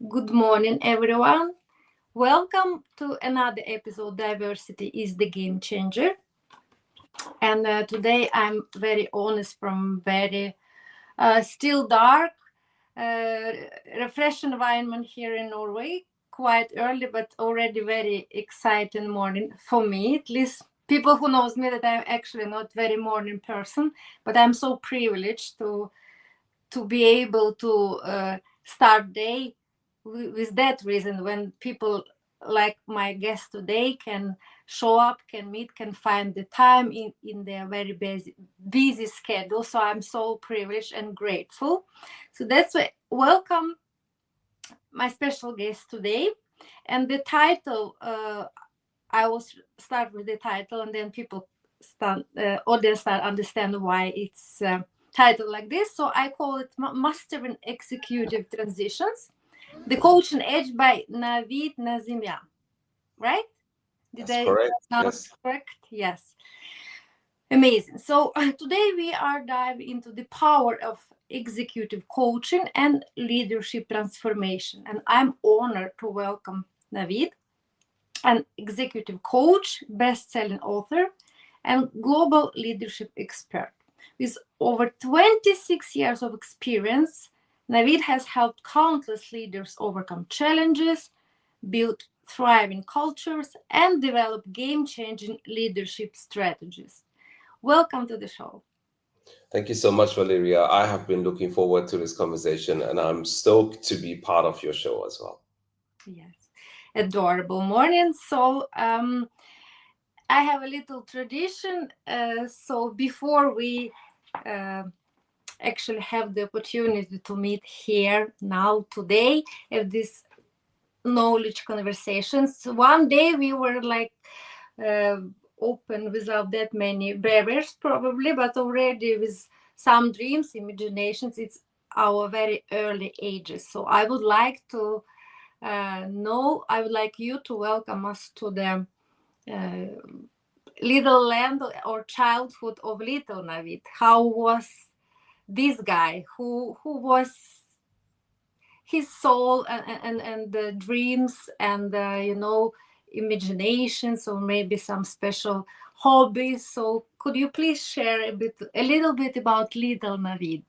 Good morning, everyone. Welcome to another episode. Diversity is the game changer. And today I'm very honest from very still dark, uh, refresh environment here in Norway. Quite early, but already very exciting morning for me. At least people who knows me that I'm actually not very morning person, but I'm so privileged to be able to start day with that reason when people like my guest today can show up, can meet, can find the time in their very busy schedule. So I'm so privileged and grateful. So that's why welcome my special guest today. And the title, I will start with the title and then people start, audience start understand why it's titled like this. So I call it Mastering Executive Transitions, the Coaching Edge by Navid Nazemian, right? Did That's I correct. pronounce Yes. correct? Yes. Amazing. So today we are diving into the power of executive coaching and leadership transformation. And I'm honored to welcome Navid, an executive coach, best-selling author, and global leadership expert. With over 26 years of experience, Navid has helped countless leaders overcome challenges, build thriving cultures, and develop game-changing leadership strategies. Welcome to the show. Thank you so much, Valeria. I have been looking forward to this conversation and I'm stoked to be part of your show as well. Yes, adorable morning. So, I have a little tradition. So, before we uh, actually have the opportunity to meet here now, today, have this knowledge conversations, one day we were like, uh, open without that many barriers, probably, but already with some dreams, imaginations. It's our very early ages. So, I would like to I would like you to welcome us to the uh, little land or childhood of little Navid. How was this guy? Who was his soul and the dreams and imaginations or maybe some special hobbies? So could you please share a little bit about little Navid?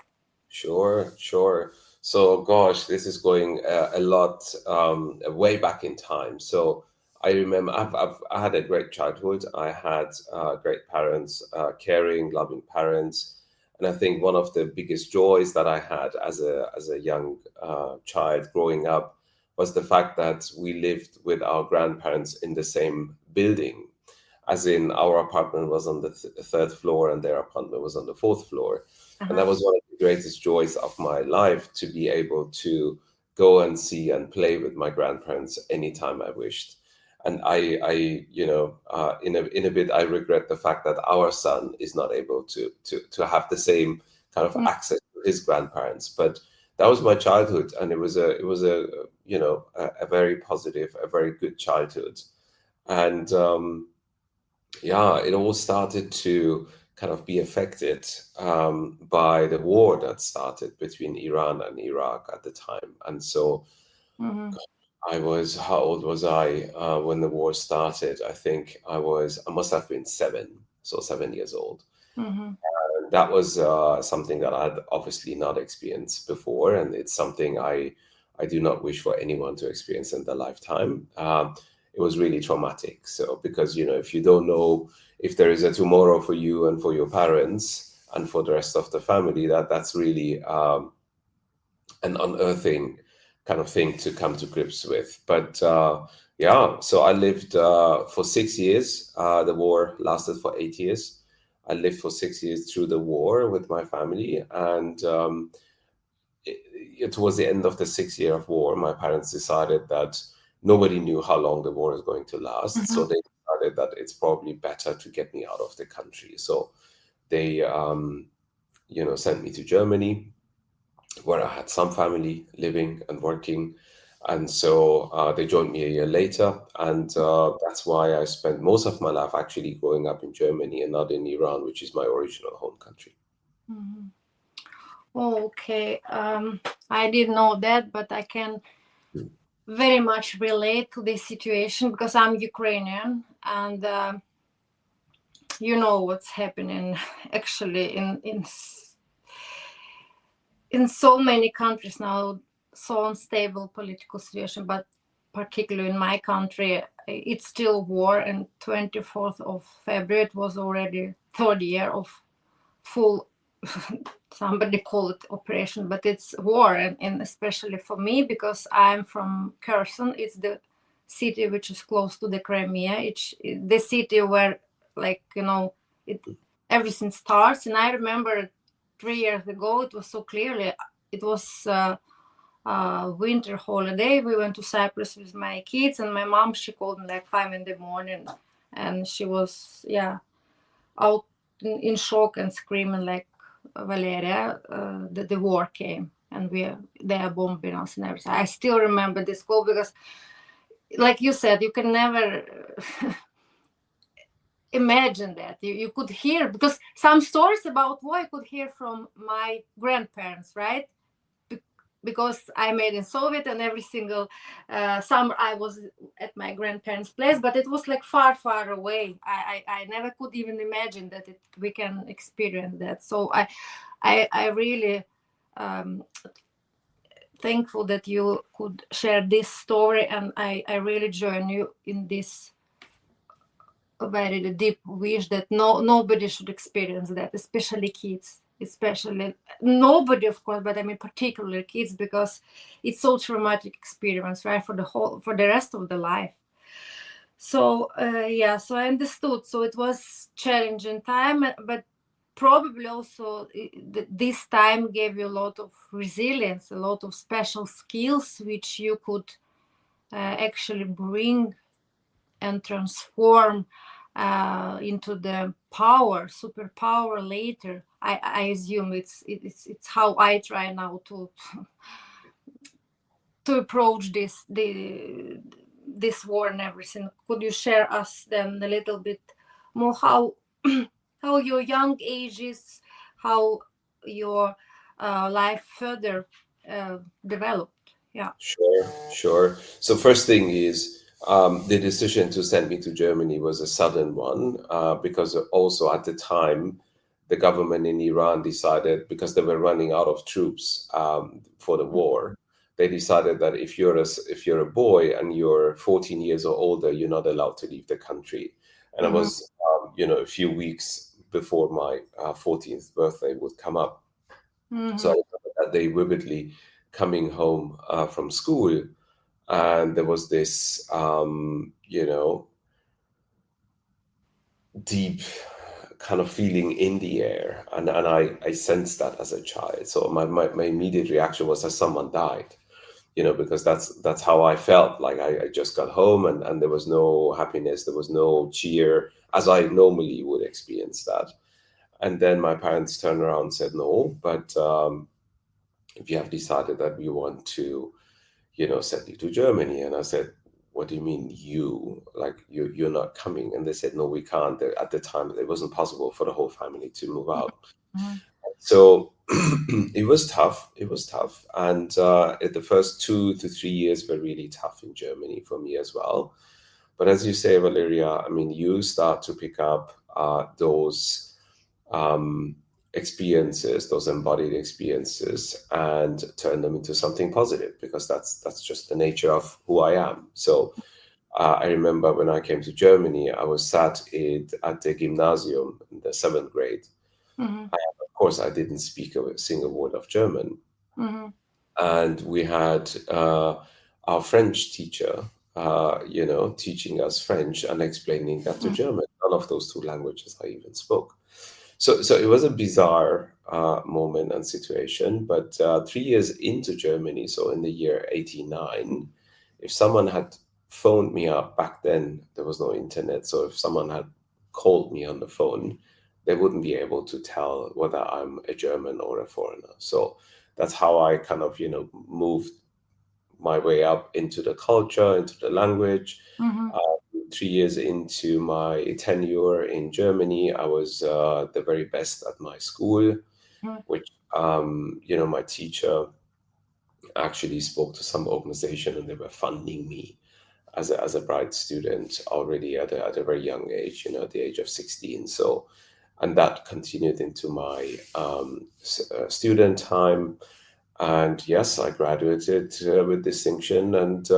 Sure, sure. So, gosh, this is going a lot way back in time. So, I remember I had a great childhood. I had great parents, caring, loving parents. And I think one of the biggest joys that I had as a young child growing up was the fact that we lived with our grandparents in the same building. As in, our apartment was on the third floor and their apartment was on the fourth floor. And Uh-huh. that was one of the greatest joys of my life, to be able to go and see and play with my grandparents anytime I wished. And in a bit, I regret the fact that our son is not able to have the same kind of Mm. access to his grandparents. But that was my childhood, and it was a very positive, a very good childhood. And yeah, it all started to kind of be affected by the war that started between Iran and Iraq at the time. And so Mhm. how old was I when the war started? I think I must have been seven, so 7 years old. Mhm. And that was something that I had obviously not experienced before. And it's something I do not wish for anyone to experience in their lifetime. It was really traumatic. So, because, if you don't know if there is a tomorrow for you and for your parents and for the rest of the family, that's really an unearthing kind of thing to come to grips with. But yeah, so I lived for 6 years. The war lasted for 8 years. I lived for 6 years through the war with my family, and towards the end of the 6 year of war, my parents decided that nobody knew how long the war is going to last. So Mhm. they decided that it's probably better to get me out of the country. So they, sent me to Germany, where I had some family living and working. And so they joined me a year later. And that's why I spent most of my life actually growing up in Germany and not in Iran, which is my original home country. Mhm. Okay. I didn't know that, but I can. very much relate to this situation because I'm Ukrainian, and you know what's happening actually in so many countries now, so unstable political situation, but particularly in my country, it's still war. And 24th of February, it was already third year of full, somebody call it operation, but it's war. And especially for me, because I'm from Kherson, it's the city which is close to the Crimea. It's the city where, like, it everything starts. And I remember 3 years ago, it was so clearly, it was winter holiday. We went to Cyprus with my kids, and my mom, she called me like 5 in the morning, and she was, yeah, out in shock and screaming like, Valeria, the war came, and they are bombing us and everything. I still remember this call because, like you said, you can never imagine that. You could hear, because some stories about war I could hear from my grandparents, right? Because I made in Soviet, and every single summer I was at my grandparents' place, but it was like far, far away. I never could even imagine that we can experience that. So I really thankful that you could share this story, and I really join you in this very deep wish that nobody should experience that, especially kids, especially nobody, of course, but I mean particularly kids, because it's so traumatic experience, right, for the rest of the life. So yeah, so I understood. So it was challenging time, but probably also this time gave you a lot of resilience, a lot of special skills which you could actually bring and transform into the superpower later. I assume it's how I try now to approach this war and everything. Could you share us then a little bit more how how your young ages, how your life further developed? Yeah. Sure. So first thing is the decision to send me to Germany was a sudden one because also at the time the government in Iran decided, because they were running out of troops for the war, they decided that if you're a boy and you're 14 years or older, you're not allowed to leave the country. And it Mm-hmm. was a few weeks before my 14th birthday would come up. So I Mm-hmm. remember that day vividly, coming home from school, and there was this, deep kind of feeling in the air, and I sensed that as a child. So my immediate reaction was that someone died, because that's how I felt. Like I just got home, and there was no happiness, there was no cheer, as I normally would experience that. And then my parents turned around and said, no, but if you have decided that we want to, send you to Germany. And I said, what do you mean you? Like you're not coming? And they said, no, we can't. At the time, it wasn't possible for the whole family to move out. Mm-hmm. So it was tough. It was tough. And the first 2 to 3 years were really tough in Germany for me as well. But as you say, Valeria, I mean, you start to pick up those experiences, those embodied experiences, and turn them into something positive, because that's just the nature of who I am. So I remember when I came to Germany, I was sat at the gymnasium in the 7th grade. Mm-hmm. Of course, I didn't speak a single word of German. Mm-hmm. And we had our French teacher, teaching us French and explaining that to German. None of those two languages I even spoke. So it was a bizarre moment and situation. But 3 years into Germany, so in the year 89, if someone had phoned me up back then, there was no internet. So if someone had called me on the phone, they wouldn't be able to tell whether I'm a German or a foreigner. So that's how I kind of, moved my way up into the culture, into the language. Mm-hmm. 3 years into my tenure in Germany, I was the very best at my school, which, my teacher actually spoke to some organization, and they were funding me as a bright student already at a very young age, at the age of 16. So, and that continued into my student time. And yes, I graduated with distinction, and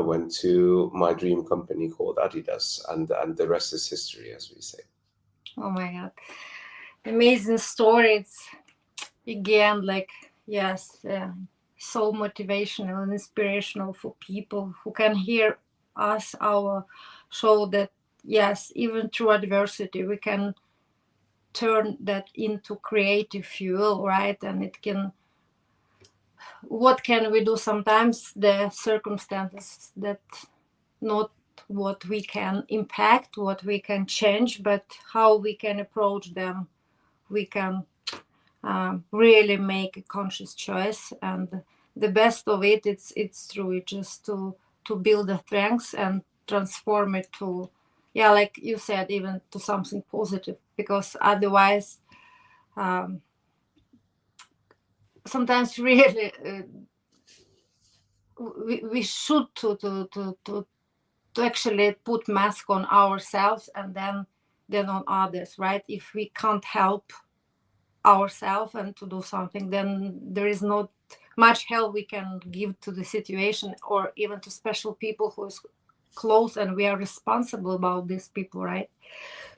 went to my dream company called Adidas, and the rest is history, as we say. Oh my God. Amazing story. It's again like, yes, so motivational and inspirational for people who can hear us, our show, that yes, even through adversity, we can turn that into creative fuel, right? And it can, what can we do? Sometimes the circumstances that not what we can impact, what we can change, but how we can approach them, we can really make a conscious choice. And the best of it, it's true, it's just to build the strengths and transform it to, yeah, like you said, even to something positive, because otherwise sometimes really we should to actually put mask on ourselves and then on others, right? If we can't help ourselves and to do something, then there is not much help we can give to the situation, or even to special people who is close, and we are responsible about these people, right?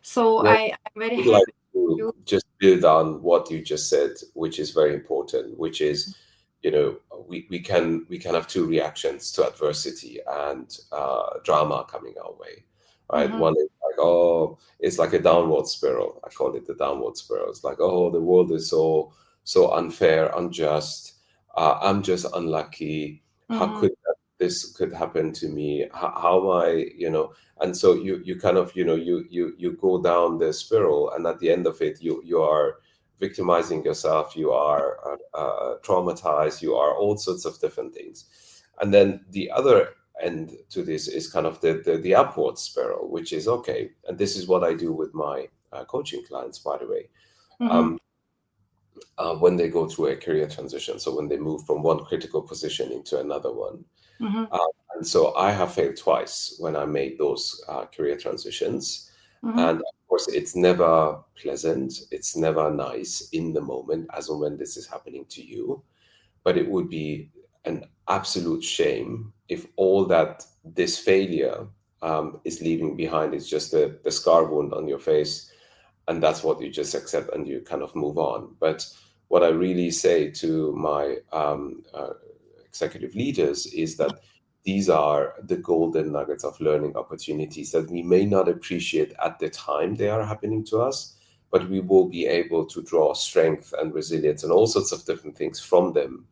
So Yeah, I'm very would like happy to you. just build on what you just said, which is very important, which is, we can have two reactions to adversity and drama coming our way, right? Mm-hmm, One is like, oh, it's like a downward spiral. I call it the downward spiral. It's like, oh, the world is so unfair, unjust. I'm just unlucky. How mm-hmm, could this could happen to me? How am I? And so you kind of you go down the spiral, and at the end of it you are victimizing yourself, you are traumatized, you are all sorts of different things. And then the other end to this is kind of the upward spiral, which is okay, and this is what I do with my coaching clients, by the way. mm-hmm, um, when they go through a career transition, so when they move from one critical position into another one. mm-hmm, And so I have failed twice when I made those career transitions. mm-hmm, And of course, it's never pleasant. It's never nice in the moment, as and when this is happening to you. But it would be an absolute shame if all that this failure is leaving behind is just the scar wound on your face, and that's what you just accept and you kind of move on. But what I really say to my executive leaders is that these are the golden nuggets of learning opportunities that we may not appreciate at the time they are happening to us, but we will be able to draw strength and resilience and all sorts of different things from them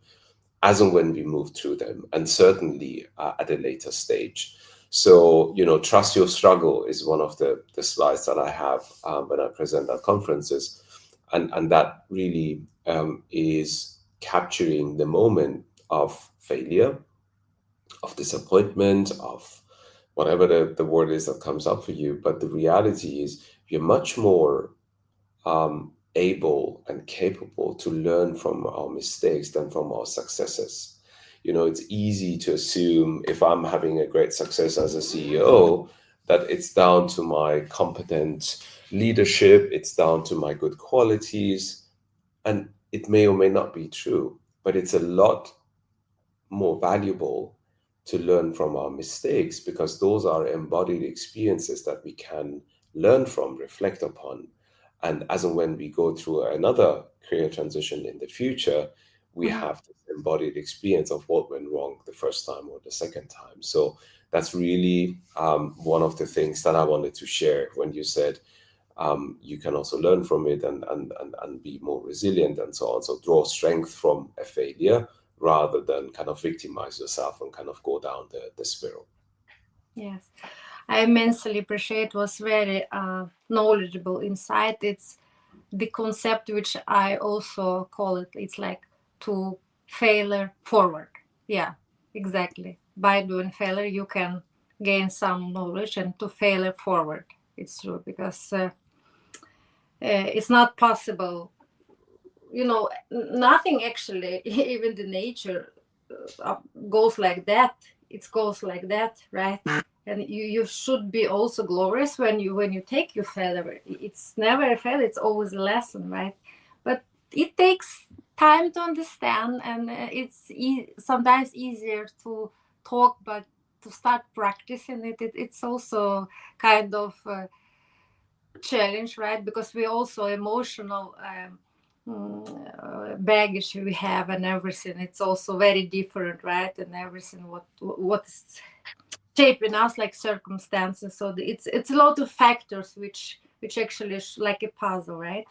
as and when we move through them, and certainly at a later stage. So, trust your struggle is one of the slides that I have when I present at conferences. And that really is capturing the moment of failure, of disappointment, of whatever the word is that comes up for you. But the reality is you're much more able and capable to learn from our mistakes than from our successes. It's easy to assume if I'm having a great success as a CEO, that it's down to my competent leadership, it's down to my good qualities. And it may or may not be true, but it's a lot more valuable to learn from our mistakes, because those are embodied experiences that we can learn from, reflect upon. And as and when we go through another career transition in the future, we mm-hmm. have this embodied experience of what went wrong the first time or the second time. So that's really one of the things that I wanted to share when you said you can also learn from it and be more resilient and so on. So draw strength from a failure rather than kind of victimize yourself and kind of go down the spiral. Yes, I immensely appreciate. Was very knowledgeable insight. It's the concept which I also call it. It's like to failure forward. Yeah, exactly. By doing failure, you can gain some knowledge, and to failure forward. It's true, because it's not possible. Nothing actually, even the nature. goes like that, it goes like that, right? And you should be also glorious when you take your failure. It's never a failure, it's always a lesson, right? But it takes time to understand, and it's sometimes easier to talk, but to start practicing it's also kind of challenge, right? Because we also emotional baggage we have and everything. It's also very different, right? And everything what's shaping us, like circumstances. So it's a lot of factors which actually is like a puzzle, right?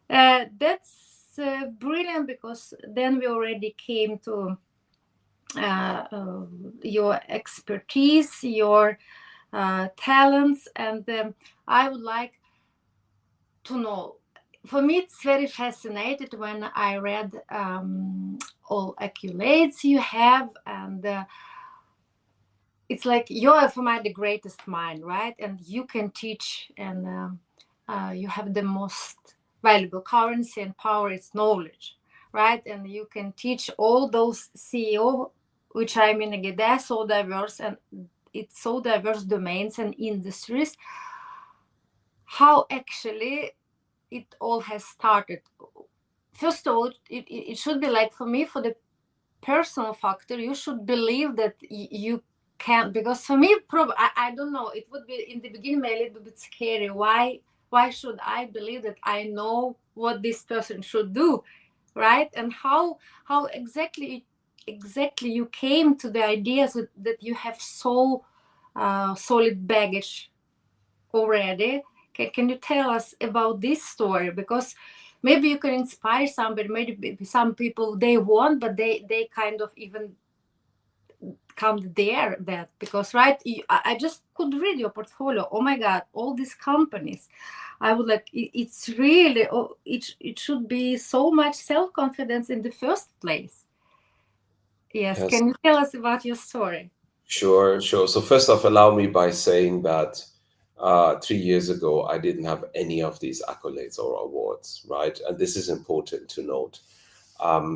That's brilliant, because then we already came to your expertise, your talents, and I would like to know. For me, it's very fascinated when I read all accolades you have, and it's like you're for me the greatest mind, right? And you can teach, and you have the most valuable currency and power is knowledge, right? And you can teach all those CEO, which I mean again, they're so diverse, and it's so diverse domains and industries. How actually it all has started? First of all, it should be like, for me, for the personal factor, you should believe that you can. Because for me, I don't know, it would be in the beginning a little bit scary. Why should I believe that I know what this person should do, right? And how exactly you came to the ideas that you have so solid baggage already. Can you tell us about this story? Because maybe you can inspire somebody. Maybe some people they want, but they kind of even can't dare that. Because right, I just could read your portfolio. Oh my God, all these companies. I would like it's really, it should be so much self-confidence in the first place. Yes, Yes, can you tell us about your story? sure, sure. So first off, allow me by saying that 3 years ago, I didn't have any of these accolades or awards, right? And this is important to note.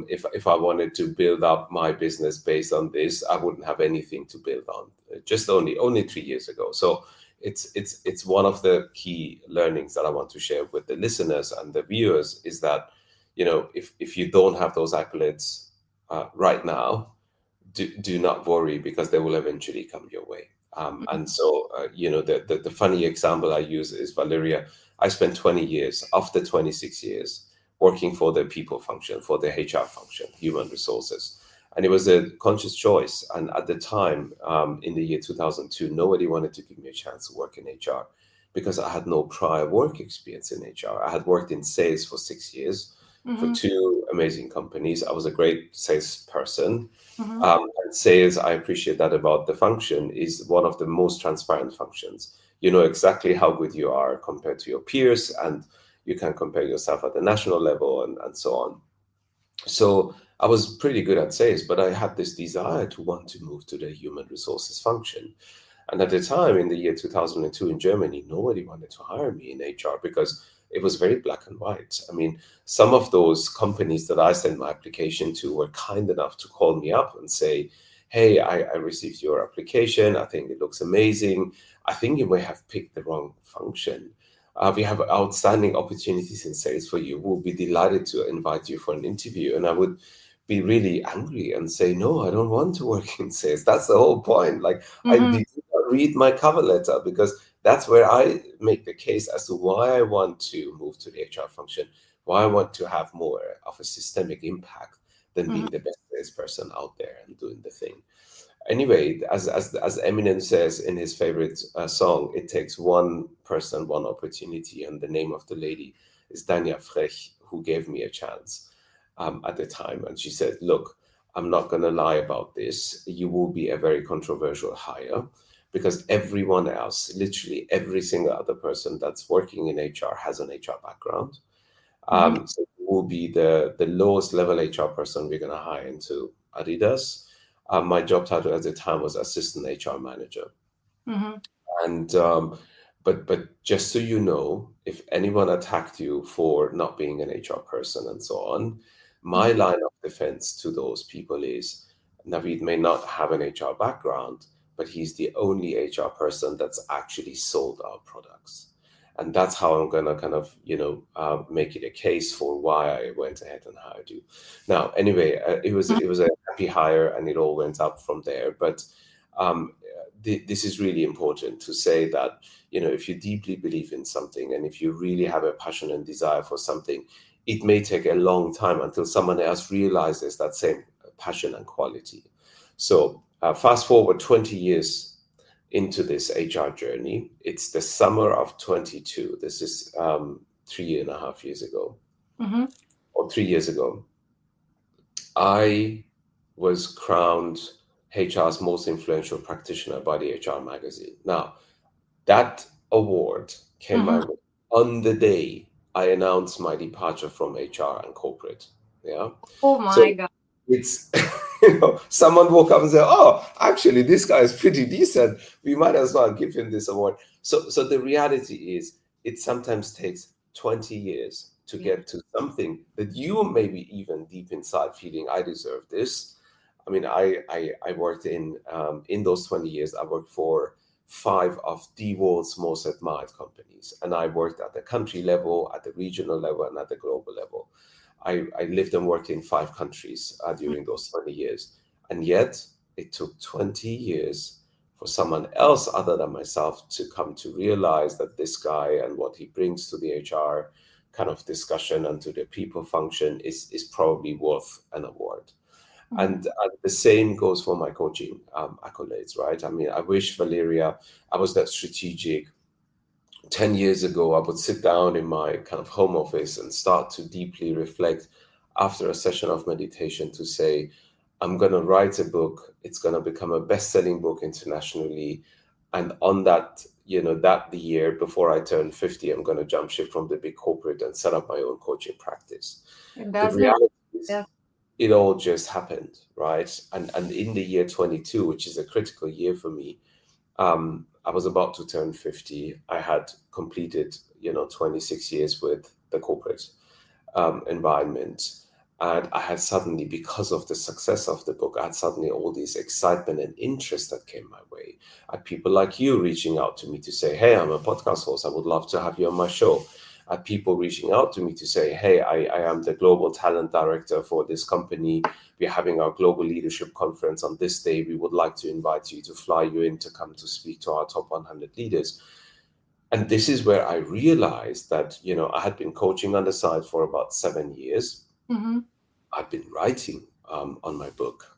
If I wanted to build up my business based on this, I wouldn't have anything to build on. Just only 3 years ago. So it's one of the key learnings that I want to share with the listeners and the viewers is that, if you don't have those accolades right now, do not worry, because they will eventually come your way. And so, the funny example I use is Valeria. I spent 20 years, after 26 years, working for the people function, for the HR function, human resources. And it was a conscious choice. And at the time, in the year 2002, nobody wanted to give me a chance to work in HR because I had no prior work experience in HR. I had worked in sales for 6 years for Mm-hmm. two amazing companies. I was a great salesperson. Mm-hmm. And sales, I appreciate that about the function, is one of the most transparent functions. You know exactly how good you are compared to your peers, and you can compare yourself at the national level and so on. So I was pretty good at sales, but I had this desire to want to move to the human resources function. And at the time, in the year 2002 in Germany, nobody wanted to hire me in HR because it was very black and white. I mean, some of those companies that I sent my application to were kind enough to call me up and say, "Hey, I received your application. I think it looks amazing. I think you may have picked the wrong function. We have outstanding opportunities in sales for you. We'll be delighted to invite you for an interview." And I would be really angry and say, "No, I don't want to work in sales. That's the whole point. Like, I Mm-hmm. did not read my cover letter, because that's where I make the case as to why I want to move to the HR function, why I want to have more of a systemic impact than Mm-hmm. being the best salesperson out there and doing the thing." Anyway, as Eminem says in his favorite song, it takes one person, one opportunity, and the name of the lady is Dania Frech, who gave me a chance at the time. And she said, "Look, I'm not going to lie about this. You will be a very controversial hire, because everyone else, literally every single other person that's working in HR has an HR background. Mm-hmm. So you will be the lowest level HR person we're going to hire into Adidas." My job title at the time was assistant HR manager. Mm-hmm. And but just so you know, if anyone attacked you for not being an HR person and so on, My line of defense to those people is Navid may not have an HR background, but he's the only HR person that's actually sold our products. And that's how I'm going to kind of, make it a case for why I went ahead and how I do. Now, anyway, it was a happy hire, and it all went up from there. But this is really important to say that, if you deeply believe in something, and if you really have a passion and desire for something, it may take a long time until someone else realizes that same passion and quality. So fast forward 20 years into this HR journey. It's the summer of 22. This is 3.5 years ago, or 3 years ago. I was crowned HR's most influential practitioner by the HR magazine. Now, that award came my way on the day I announced my departure from HR and corporate. Yeah. Oh So my God. it's, someone woke up and said, "Oh, actually, this guy is pretty decent. We might as well give him this award." So the reality is, it sometimes takes 20 years to get to something that you maybe even deep inside feeling, "I deserve this." I mean, I worked in those 20 years, I worked for 5 of the world's most admired companies, and I worked at the country level, at the regional level, and at the global level. I lived and worked in 5 countries during those 20 years. And yet it took 20 years for someone else other than myself to come to realize that this guy and what he brings to the HR kind of discussion and to the people function is probably worth an award. And the same goes for my coaching accolades, right? I mean, I wish, Valeria, I was that strategic. 10 years ago, I would sit down in my kind of home office and start to deeply reflect after a session of meditation to say, I'm going to write a book. It's going to become a best-selling book internationally. And on that, that the year before I turn 50, I'm going to jump ship from the big corporate and set up my own coaching practice. The reality is, it all just happened, right? And in the year 22, which is a critical year for me, I was about to turn 50. I had completed, 26 years with the corporate environment. And I had suddenly, because of the success of the book, I had suddenly all this excitement and interest that came my way. I had people like you reaching out to me to say, "Hey, I'm a podcast host. I would love to have you on my show." I had people reaching out to me to say, "Hey, I am the global talent director for this company. We're having our global leadership conference on this day. We would like to invite you to fly you in to come to speak to our top 100 leaders." And this is where I realized that, I had been coaching on the side for about 7 years. I've been writing on my book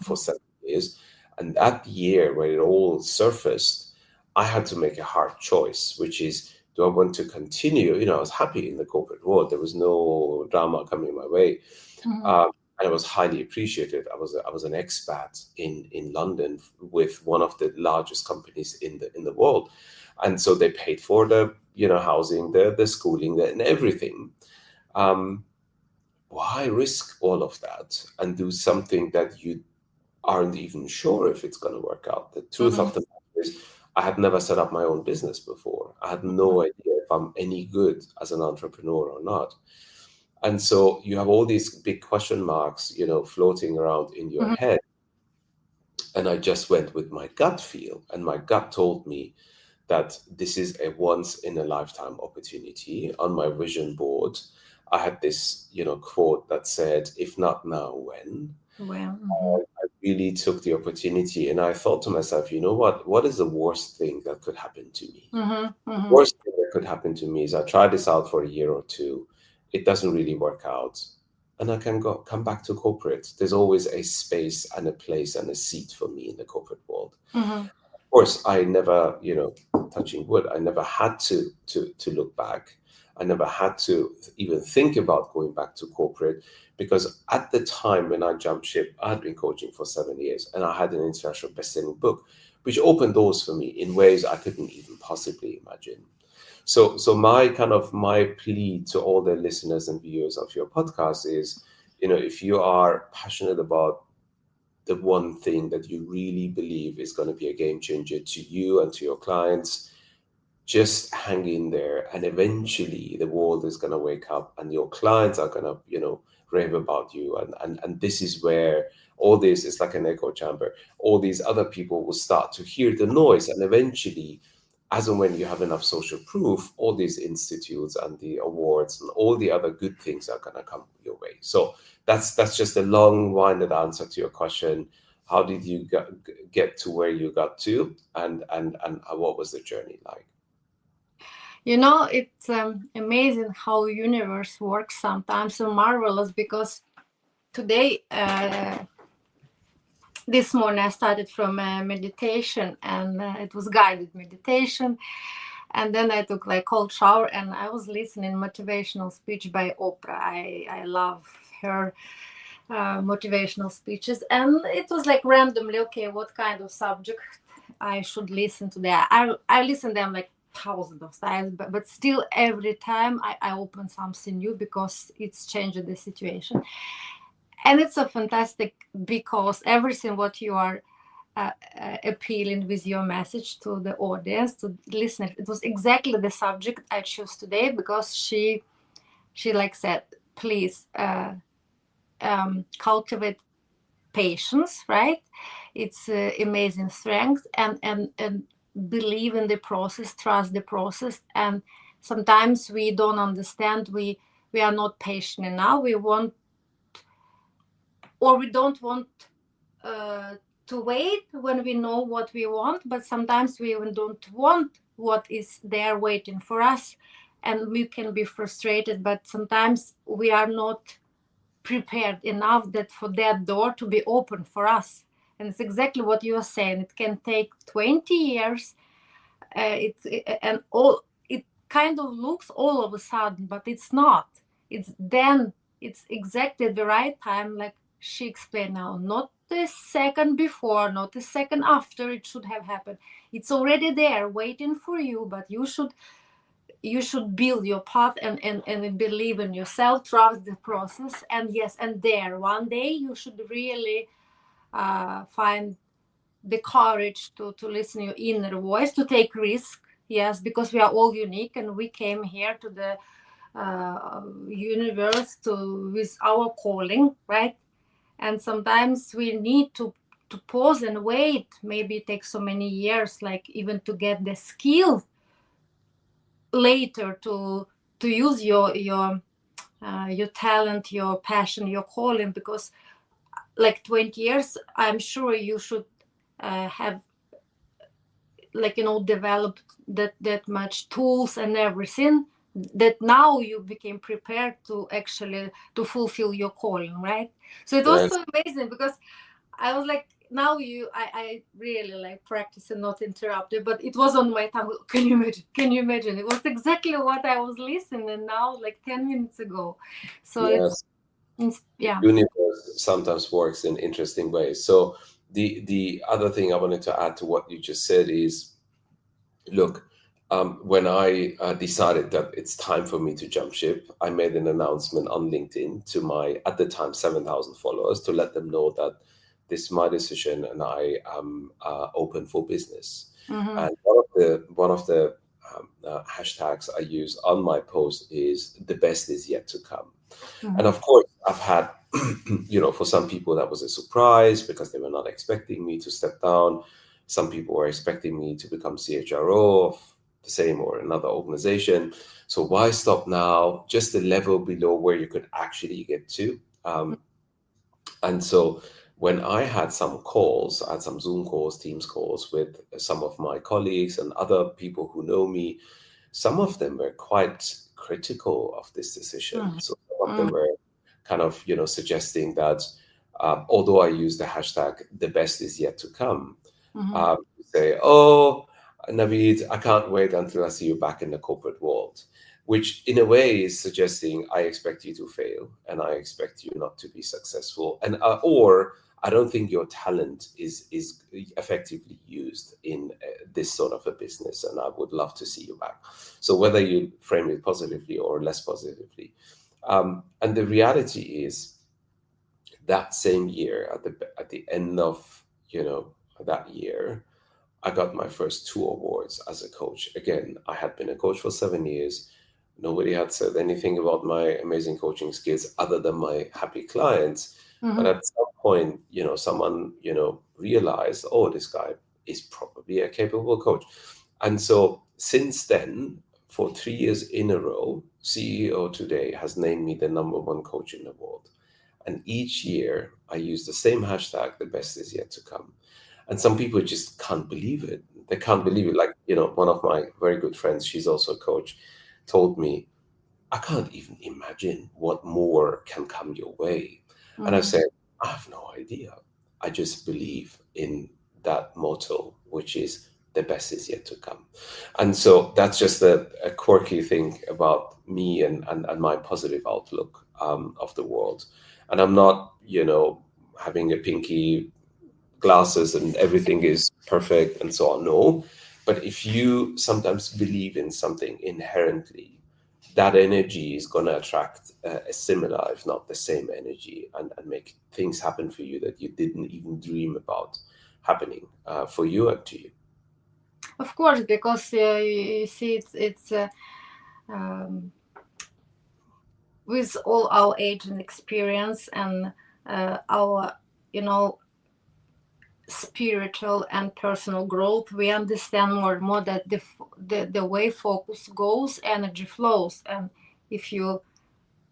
for 7 years. And that year where it all surfaced, I had to make a hard choice, which is, do I want to continue? I was happy in the corporate world. There was no drama coming my way. And I was highly appreciated. I was an expat in London with one of the largest companies in the world. And so they paid for the, housing, the schooling, and everything. Why risk all of that and do something that you aren't even sure if it's going to work out? The truth of the matter is, I had never set up my own business before. I had no idea if I'm any good as an entrepreneur or not. And so you have all these big question marks, floating around in your head. And I just went with my gut feel. And my gut told me that this is a once in a lifetime opportunity. On my vision board, I had this, quote that said, "If not now, when?" Well, I really took the opportunity, and I thought to myself, what is the worst thing that could happen to me? The worst thing that could happen to me is I try this out for a year or two. It doesn't really work out. And I can come back to corporate. There's always a space and a place and a seat for me in the corporate world. Of course, I never, touching wood, I never had to look back. I never had to even think about going back to corporate, because at the time when I jumped ship, I had been coaching for 7 years and I had an international best-selling book, which opened doors for me in ways I couldn't even possibly imagine. So my plea to all the listeners and viewers of your podcast is, if you are passionate about the one thing that you really believe is going to be a game changer to you and to your clients, just hang in there. And eventually the world is going to wake up and your clients are going to, rave about you, and this is where all this is like an echo chamber. All these other people will start to hear the noise, and eventually, as and when you have enough social proof, all these institutes and the awards and all the other good things are going to come your way. So that's just a long-winded answer to your question. How did you get to where you got to, and what was the journey like? It's amazing how universe works sometimes, so marvelous, because today, this morning I started from meditation, and it was guided meditation. And then I took like cold shower, and I was listening motivational speech by Oprah. I love her motivational speeches, and it was like randomly, okay, what kind of subject I should listen to that. I listen them like thousands of times, but still every time I open something new because it's changed the situation. And it's a fantastic, because everything what you are appealing with your message to the audience, to listeners, it was exactly the subject I chose today, because she like said, please cultivate patience, right? It's amazing strength, and believe in the process, trust the process. And sometimes we don't understand, we are not patient enough, we want, or we don't want to wait when we know what we want, but sometimes we even don't want what is there waiting for us, and we can be frustrated, but sometimes we are not prepared enough that for that door to be open for us. And it's exactly what you are saying, it can take 20 years. And all it kind of looks all of a sudden, but it's not. It's exactly the right time, like she explained now, not the second before, not the second after it should have happened. It's already there waiting for you, but you should build your path, and believe in yourself, trust the process. And yes, and there one day you should really find the courage to listen to your inner voice, to take risk. Yes, because we are all unique, and we came here to the universe with our calling, right? And sometimes we need to pause and wait. Maybe it takes so many years, like even to get the skill later to use your talent, your passion, your calling. Because like 20 years, I'm sure you should have, like, developed that much tools and everything, that now you became prepared to actually to fulfill your calling, right? So it was Yes, so amazing, because I was like, now I really like practice and not interrupt it, but it was on my tongue. Can you imagine it was exactly what I was listening now, like 10 minutes ago. So yes. yeah. Universe sometimes works in interesting ways. So the other thing I wanted to add to what you just said is, look, when I decided that it's time for me to jump ship, I made an announcement on LinkedIn to my, at the time, 7,000 followers, to let them know that this is my decision and I am open for business. Mm-hmm. And one of the hashtags I use on my post is "the best is yet to come." Mm-hmm. And of course, I've had, for some people that was a surprise because they were not expecting me to step down. Some people were expecting me to become CHRO of the same or another organization. So why stop now? Just a level below where you could actually get to. And so when I had some calls, I had some Zoom calls, Teams calls with some of my colleagues and other people who know me, some of them were quite critical of this decision. So some of them were kind of, suggesting that although I use the hashtag "the best is yet to come," say, "Oh, Navid, I can't wait until I see you back in the corporate world," which in a way is suggesting I expect you to fail and I expect you not to be successful, and or I don't think your talent is effectively used in this sort of a business, and I would love to see you back. So whether you frame it positively or less positively, and the reality is that same year, at the end of that year, I got my first two awards as a coach. Again, I had been a coach for 7 years. Nobody had said anything about my amazing coaching skills other than my happy clients. But Mm-hmm. at some point, someone, realized, oh, this guy is probably a capable coach. And so since then, for 3 years in a row, CEO Today has named me the #1 coach in the world. And each year I use the same hashtag, the best is yet to come. And some people just can't believe it. They can't believe it. Like, one of my very good friends, she's also a coach, told me, I can't even imagine what more can come your way. And I Mm-hmm. said, I have no idea. I just believe in that motto, which is the best is yet to come. And so that's just a quirky thing about me and my positive outlook of the world. And I'm not, having a pinky glasses and everything is perfect and so on. No. But if you sometimes believe in something inherently, that energy is going to attract a similar, if not the same energy, and make things happen for you that you didn't even dream about happening for you and to you. Of course, because you see, it's um, with all our age and experience and our, you know, spiritual and personal growth, we understand more and more that the way focus goes, energy flows. And if you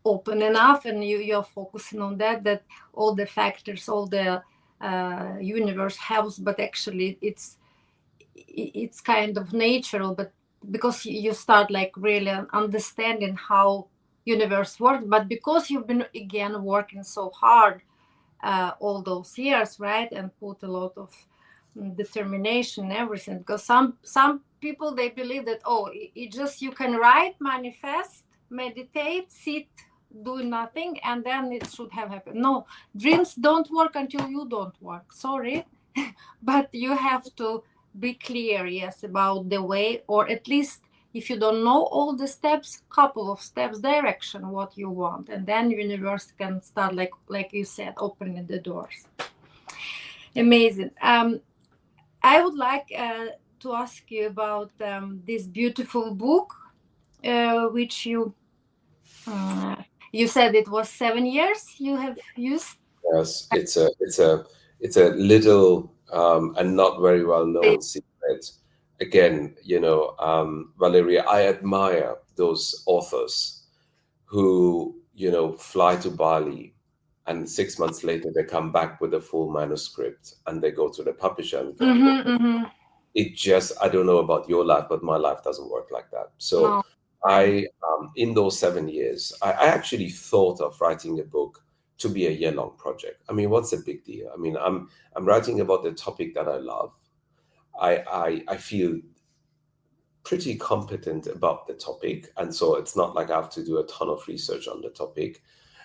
open enough and you're focusing on that all the factors, all the universe helps, but actually it's kind of natural. But because you start like really understanding how universe works, but because you've been again working so hard all those years, right, and put a lot of determination and everything. Because some people, they believe that, oh, it just, you can write, manifest, meditate, sit, do nothing, and then it should have happened. No, dreams don't work until you don't work, sorry. But you have to be clear, yes, about the way, or at least, if you don't know all the steps, couple of steps direction what you want, and then universe can start, like you said, opening the doors. Amazing. I would like to ask you about this beautiful book, which uh, you said it was 7 years you have used. Yes, it's a little and not very well known secret. Again, Valeria, I admire those authors who, fly to Bali and 6 months later they come back with a full manuscript and they go to the publisher and get the book. Mm-hmm, mm-hmm. It just, I don't know about your life, but my life doesn't work like that. So No. in those 7 years, I actually thought of writing a book to be a year-long project. I mean, what's the big deal? I mean, I'm writing about the topic that I love. I feel pretty competent about the topic, and so it's not like I have to do a ton of research on the topic.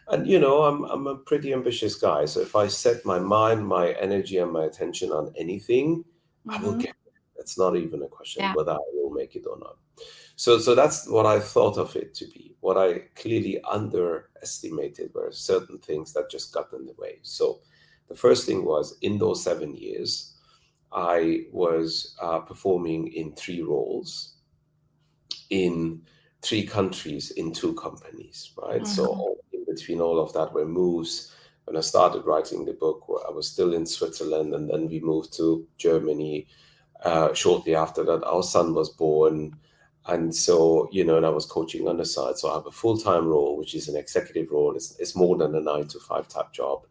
And I'm a pretty ambitious guy, so if I set my mind, my energy, and my attention on anything, I will Mm-hmm. get it. It's not even a question Yeah. whether I will make it or not. So that's what I thought of it to be. What I clearly underestimated were certain things that just got in the way. So the first thing was, in those 7 years, I was performing in 3 roles in 3 countries in 2 companies, right? So Mm-hmm. in between all of that were moves. When I started writing the book, I was still in Switzerland, and then we moved to Germany. Shortly after that, our son was born. And so, and I was coaching on the side. So I have a full-time role, which is an executive role. It's more than a 9 to 5 type job.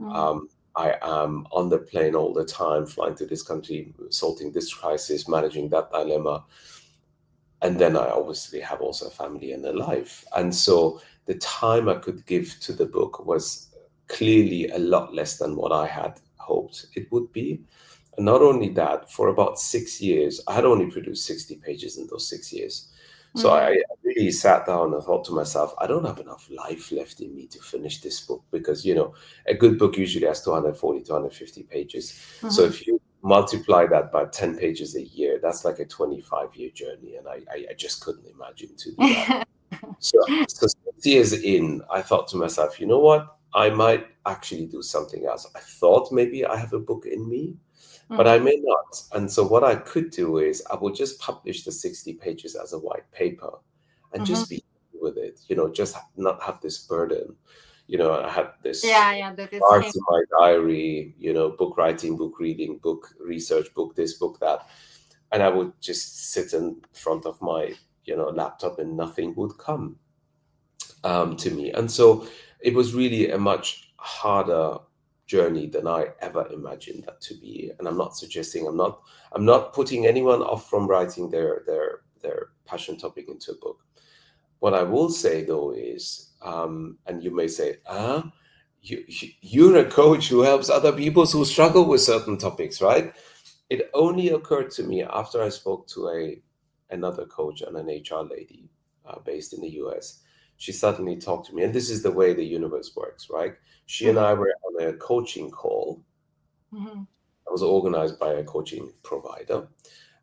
Mm-hmm. I am on the plane all the time, flying to this country, sorting this crisis, managing that dilemma. And then I obviously have also a family and a life. And so the time I could give to the book was clearly a lot less than what I had hoped it would be. And not only that, for about 6 years, I had only produced 60 pages in those 6 years. So Mm-hmm. I really sat down and thought to myself, I don't have enough life left in me to finish this book, because, a good book usually has 240, 250 pages. So Mm-hmm. if you multiply that by 10 pages a year, that's like a 25-year journey. And I just couldn't imagine to do that. So 6 years in, I thought to myself, you know what? I might actually do something else. I thought maybe I have a book in me, but I may not. And so what I could do is I would just publish the 60 pages as a white paper and Mm-hmm. just be with it, just not have this burden. I had this Yeah, that is parts him. in my diary, book writing, book reading, book research, book this, book that. And I would just sit in front of my, laptop, and nothing would come to me. And so it was really a much harder journey than I ever imagined that to be. And I'm not suggesting, I'm not putting anyone off from writing their passion topic into a book. What I will say though is, and you may say, you're a coach who helps other people who struggle with certain topics, right? It only occurred to me after I spoke to another coach and an HR lady based in the US. She suddenly talked to me, and this is the way the universe works, right? She and Mhm, I were on a coaching call. mhm, I was organized by a coaching provider,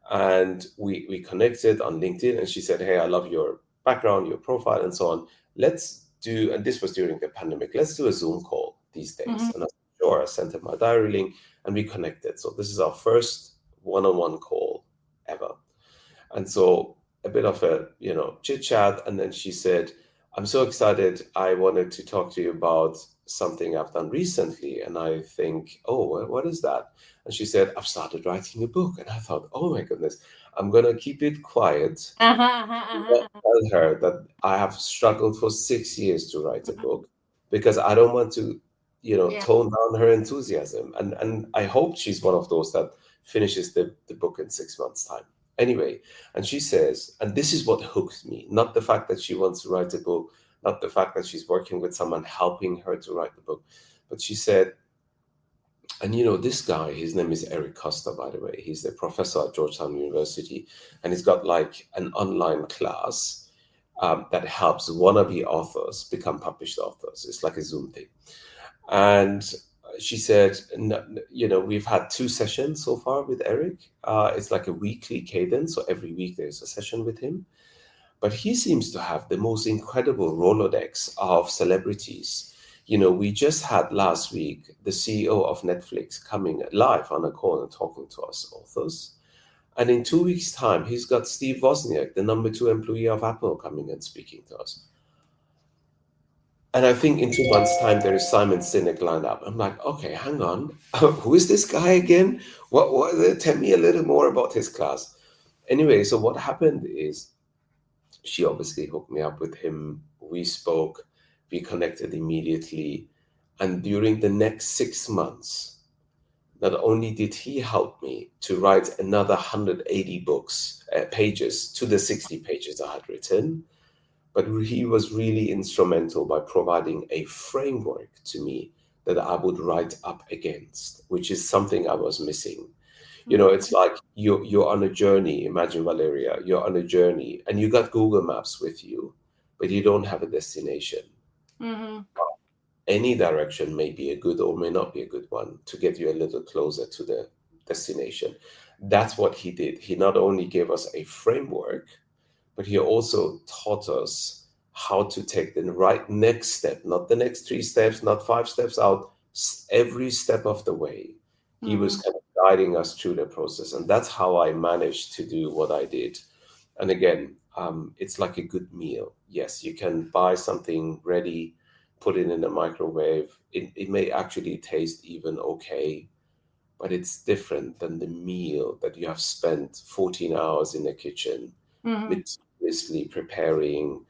and we connected on LinkedIn. And she said, "Hey, I love your background, your profile, and so on. Let's do." And this was during the pandemic. Let's do a Zoom call these days. mhm. And I said, "Sure." I sent her my diary link, and we connected. So this is our first one-on-one call ever. And so a bit of a, chit chat. And then she said, "I'm so excited. I wanted to talk to you about something I've done recently." And I think, "Oh, what is that?" And she said, "I've started writing a book." And I thought, oh my goodness, I'm going to keep it quiet, Uh-huh, uh-huh, not uh-huh. tell her that I have struggled for 6 years to write a book, because I don't want to, Yeah. tone down her enthusiasm. And I hope she's one of those that finishes the book in 6 months' time. Anyway, and she says, and this is what hooked me, not the fact that she wants to write a book, not the fact that she's working with someone helping her to write the book, but she said, and this guy, his name is Eric Costa, by the way. He's a professor at Georgetown University, and he's got like an online class that helps wannabe authors become published authors. It's like a Zoom thing. And she said, we've had 2 sessions so far with Eric. It's like a weekly cadence. So every week there's a session with him. But he seems to have the most incredible Rolodex of celebrities. We just had last week the CEO of Netflix coming live on a call and talking to us authors. And in 2 weeks' time, he's got Steve Wozniak, the number 2 employee of Apple, coming and speaking to us. And I think in 2 months' time, there is Simon Sinek lined up. I'm like, okay, hang on. Who is this guy again? Tell me a little more about his class. Anyway, so what happened is she obviously hooked me up with him. We spoke, we connected immediately. And during the next 6 months, not only did he help me to write another 180 pages to the 60 pages I had written, but he was really instrumental by providing a framework to me that I would write up against, which is something I was missing. It's like you're on a journey. Imagine, Valeria, you're on a journey and you got Google Maps with you, but you don't have a destination. Mhm. Any direction may be a good or may not be a good one to get you a little closer to the destination. That's what he did. He not only gave us a framework, but he also taught us how to take the right next step, not the next 3 steps, not 5 steps out, every step of the way. He was Mhm. kind of guiding us through the process. And that's how I managed to do what I did. And again, it's like a good meal. Yes, you can buy something ready, put it in the microwave. It may actually taste even okay, but it's different than the meal that you have spent 14 hours in the kitchen Mhm. meticulously preparing,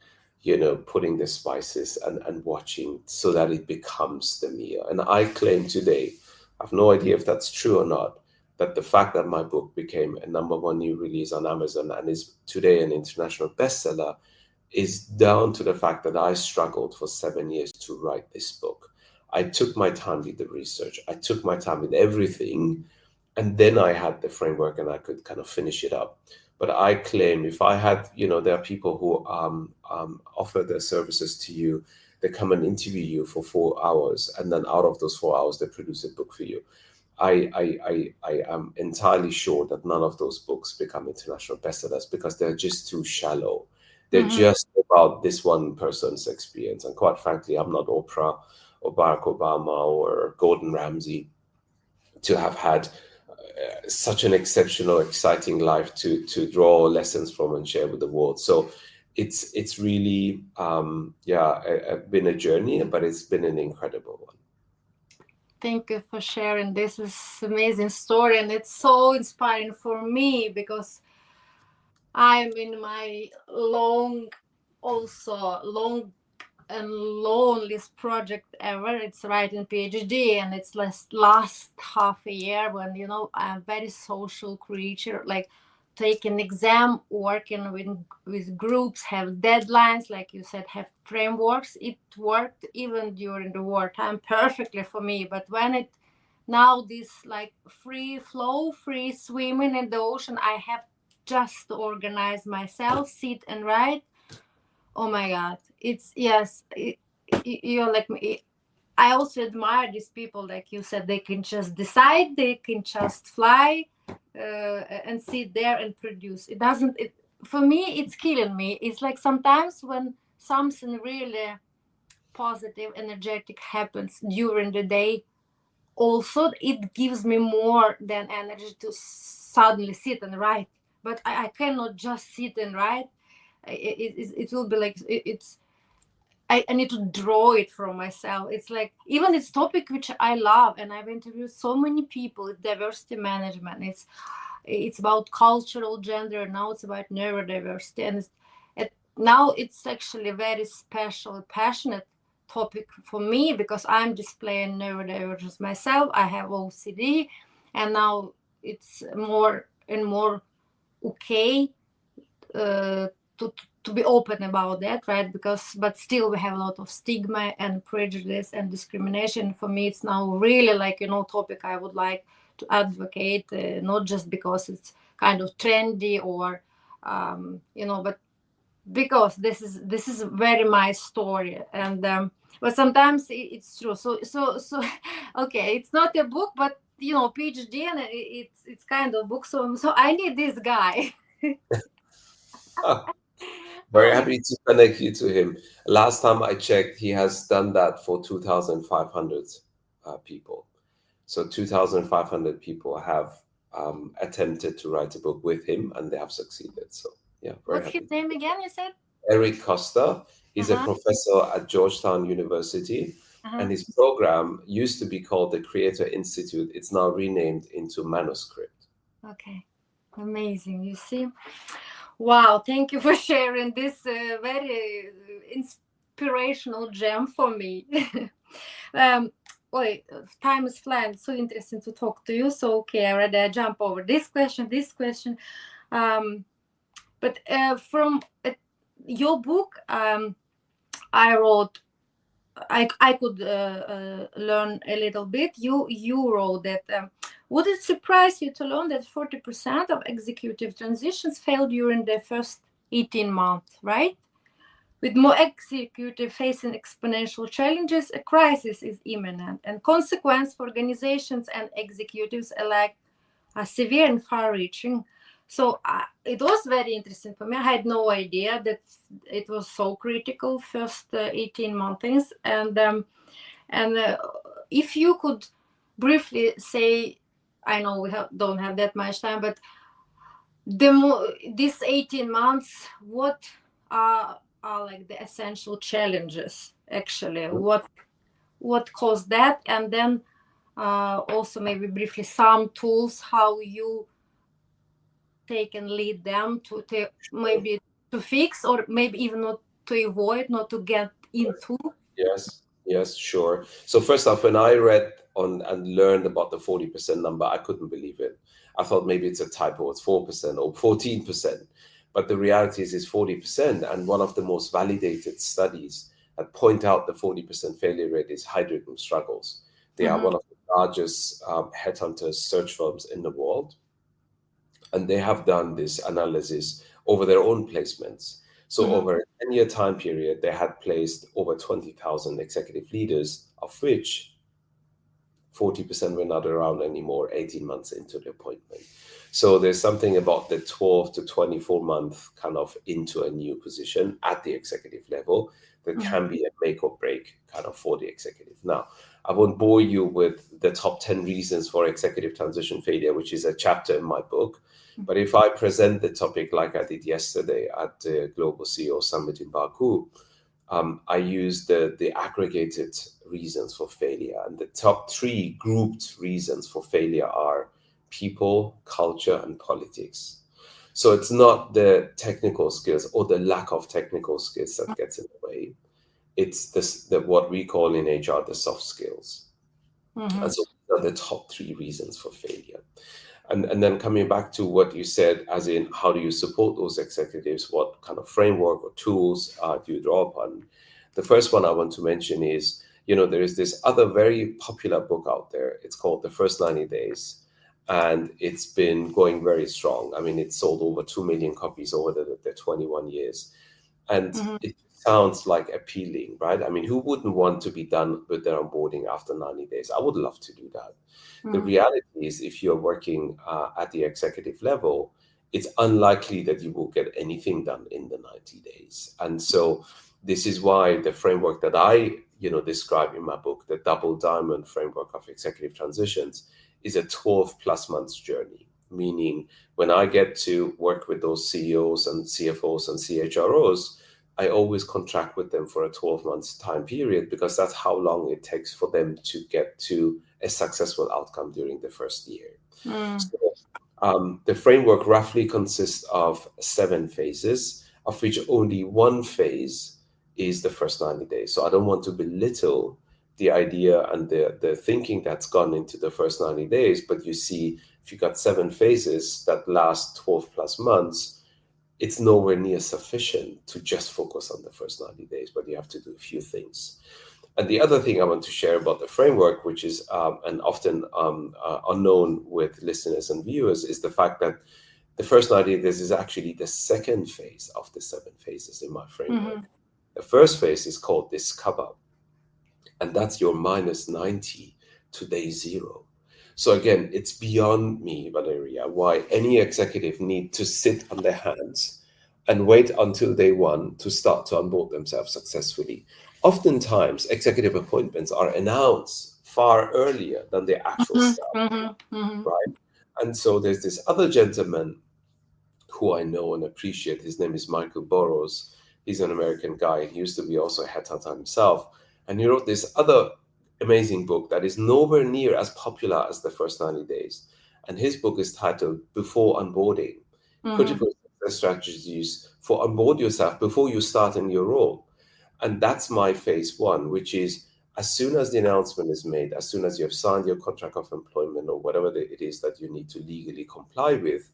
putting the spices and watching so that it becomes the meal. And I claim today, I have no idea if that's true or not, that the fact that my book became a #1 new release on Amazon and is today an international bestseller is down to the fact that I struggled for 7 years to write this book. I took my time with the research. I took my time with everything. And then I had the framework and I could kind of finish it up. But I claim if I had, there are people who offer their services to you. They come and interview you for 4 hours. And then out of those 4 hours, they produce a book for you. I am entirely sure that none of those books become international bestsellers because they're just too shallow. They're Mhm. just about this one person's experience. And quite frankly, I'm not Oprah or Barack Obama or Gordon Ramsay to have had such an exceptional, exciting life to draw lessons from and share with the world. So it's really been a journey, but it's been an incredible one. Thank you for sharing. This is amazing story, and it's so inspiring for me because I'm in my long and loneliest project ever. It's writing PhD, and it's last half a year when I'm a very social creature, like taking exam, working with groups, have deadlines, like you said, have frameworks. It worked even during the wartime perfectly for me. But when it now this like free flow, free swimming in the ocean, I have just to organize myself, sit and write. Oh my God. It's yes. You're like me. I also admire these people, like you said, they can just decide, they can just fly and sit there and produce. It doesn't, for me, it's killing me. It's like sometimes when something really positive, energetic happens during the day, also it gives me more than energy to suddenly sit and write. But I cannot just sit and write. It will be like it's I need to draw it from myself. It's like even it's topic which I love, and I've interviewed so many people with diversity management. It's about cultural gender. Now it's about neurodiversity, and now it's actually a very special, passionate topic for me because I'm displaying neurodivergence myself. I have OCD, and now it's more and more okay to be open about that, right? But still we have a lot of stigma and prejudice and discrimination. For me, it's now really like topic I would like to advocate, not just because it's kind of trendy or but because this is very my story. And but sometimes it's true. So okay, it's not a book, but PhD, and it's kind of book. So I need this guy. Very happy to connect you to him. Last time I checked, he has done that for 2,500 people. So 2,500 people have attempted to write a book with him, and they have succeeded. So yeah, very What's his happy. name again, you said? Eric Costa. He's a Uh-huh. professor at Georgetown University, Uh-huh. and his program used to be called the Creator Institute. It's now renamed into Manuscript. Okay. Amazing. You see? Wow. Thank you for sharing this very inspirational gem for me. um, Wait, time is flying. So interesting to talk to you. So, okay, I already jump over this question. But from your book, I wrote I could learn a little bit. You wrote that. Would it surprise you to learn that 40% of executive transitions fail during the first 18 months, right? With more executive facing exponential challenges, a crisis is imminent, and consequence for organizations and executives alike are severe and far-reaching. So it was very interesting for me. I had no idea that it was so critical first 18 months. And if you could briefly say, I know we don't have that much time, but these 18 months, what are like the essential challenges actually? What caused that? And then also maybe briefly some tools how you take and lead them to maybe to fix, or maybe even not to avoid, not to get into. Yes, sure. So first off, when I read on and learned about the 40% number, I couldn't believe it. I thought maybe it's a typo, it's 4% or 14%. But the reality is it's 40%. And one of the most validated studies that point out the 40% failure rate is Heidrick & Struggles. They are one of the largest headhunters search firms in the world. And they have done this analysis over their own placements. So over a 10-year time period, they had placed over 20,000 executive leaders, of which 40% were not around anymore 18 months into the appointment. So there's something about the 12 to 24 month kind of into a new position at the executive level that can be a make or break kind of for the executive. Now, I won't bore you with the top 10 reasons for executive transition failure, which is a chapter in my book. But if I present the topic like I did yesterday at the Global CEO Summit in Baku, I use the aggregated reasons for failure. And the top 3 grouped reasons for failure are people, culture, and politics. So it's not the technical skills or the lack of technical skills that gets in the way. It's what we call in HR the soft skills. And so these are the top 3 reasons for failure. And then coming back to what you said, as in how do you support those executives? What kind of framework or tools do you draw upon? The first one I want to mention is, there is this other very popular book out there. It's called The First 90 Days. And it's been going very strong. I mean, it's sold over 2 million copies over the 21 years. And it sounds like appealing, right? I mean, who wouldn't want to be done with their onboarding after 90 days? I would love to do that. The reality is, if you're working at the executive level, it's unlikely that you will get anything done in the 90 days. And so this is why the framework that I describe in my book, the Double Diamond Framework of Executive Transitions, is a 12 plus months journey. Meaning, when I get to work with those CEOs and CFOs and CHROs, I always contract with them for a 12 months time period, because that's how long it takes for them to get to a successful outcome during the first year. So, the framework roughly consists of 7 phases, of which only 1 phase is the first 90 days. So I don't want to belittle the idea and the thinking that's gone into the first 90 days, but you see, if you got 7 phases that last 12 plus months, it's nowhere near sufficient to just focus on the first 90 days, but you have to do a few things. And the other thing I want to share about the framework, which is and often unknown with listeners and viewers, is the fact that the first 90 days is actually the second phase of the 7 phases in my framework. The first phase is called Discover, and that's your minus 90 to day 0. So again, it's beyond me, Valeria, why any executive need to sit on their hands and wait until day 1 to start to onboard themselves successfully. Oftentimes, executive appointments are announced far earlier than the actual start, right? And so there's this other gentleman who I know and appreciate. His name is Michael Burrows. He's an American guy. He used to be also a headhunter himself. And he wrote this other amazing book that is nowhere near as popular as the first 90 days. And his book is titled Before Onboarding, Critical Success Strategies for Onboard Yourself Before You Start in Your Role. And that's my phase 1, which is as soon as the announcement is made, as soon as you have signed your contract of employment or whatever it is that you need to legally comply with,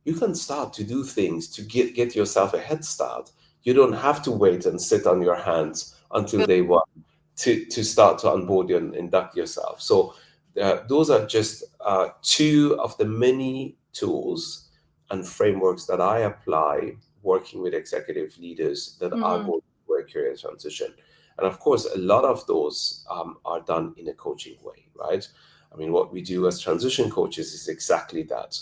you can start to do things to get yourself a head start. You don't have to wait and sit on your hands until day 1 to start to onboard you and induct yourself. So those are just 2 of the many tools and frameworks that I apply working with executive leaders that are going through a career transition. And of course, a lot of those are done in a coaching way, right? I mean, what we do as transition coaches is exactly that.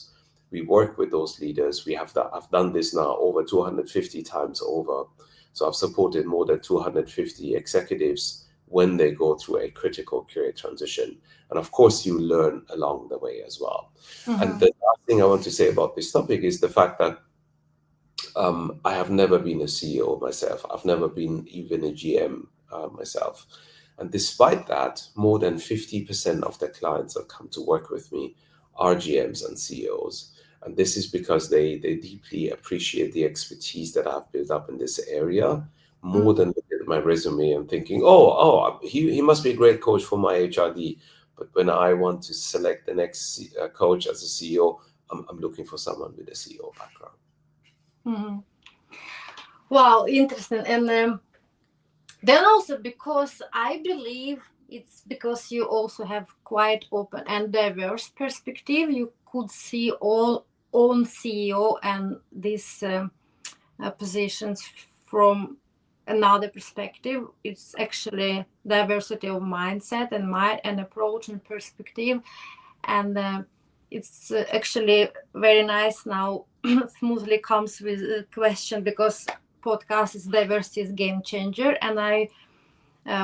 We work with those leaders. I've done this now over 250 times over. So I've supported more than 250 executives when they go through a critical career transition. And of course, you learn along the way as well. And the last thing I want to say about this topic is the fact that I have never been a CEO myself. I've never been even a GM myself. And despite that, more than 50% of the clients that come to work with me are GMs and CEOs. And this is because they deeply appreciate the expertise that I've built up in this area, more than looking at my resume and thinking, he must be a great coach for my HRD. But when I want to select the next coach as a CEO, I'm looking for someone with a CEO background. Wow, interesting. And then also, because I believe it's because you also have quite open and diverse perspective, you could see all on CEO and these positions from another perspective. It's actually diversity of mindset and mind and approach and perspective. And it's actually very nice now smoothly comes with a question, because podcast is diversity is game changer, and I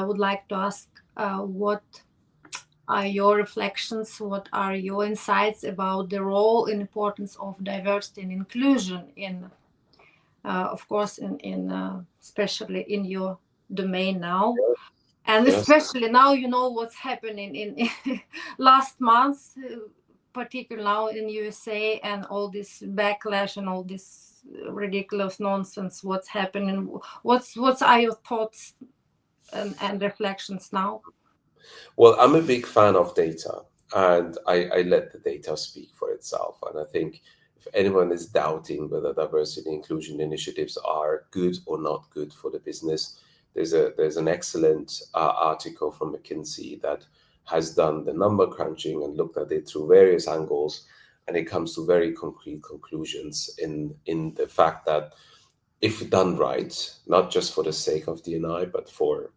would like to ask what are your reflections? What are your insights about the role and importance of diversity and inclusion in, of course, in especially in your domain now, and Yes. especially now you know what's happening in last month, particularly now in USA, and all this backlash and all this ridiculous nonsense. What's happening? What's are your thoughts and reflections now? Well, I'm a big fan of data, and I let the data speak for itself. And I think if anyone is doubting whether diversity and inclusion initiatives are good or not good for the business, there's an excellent article from McKinsey that has done the number crunching and looked at it through various angles, and it comes to very concrete conclusions in the fact that if done right, not just for the sake of D&I, but for,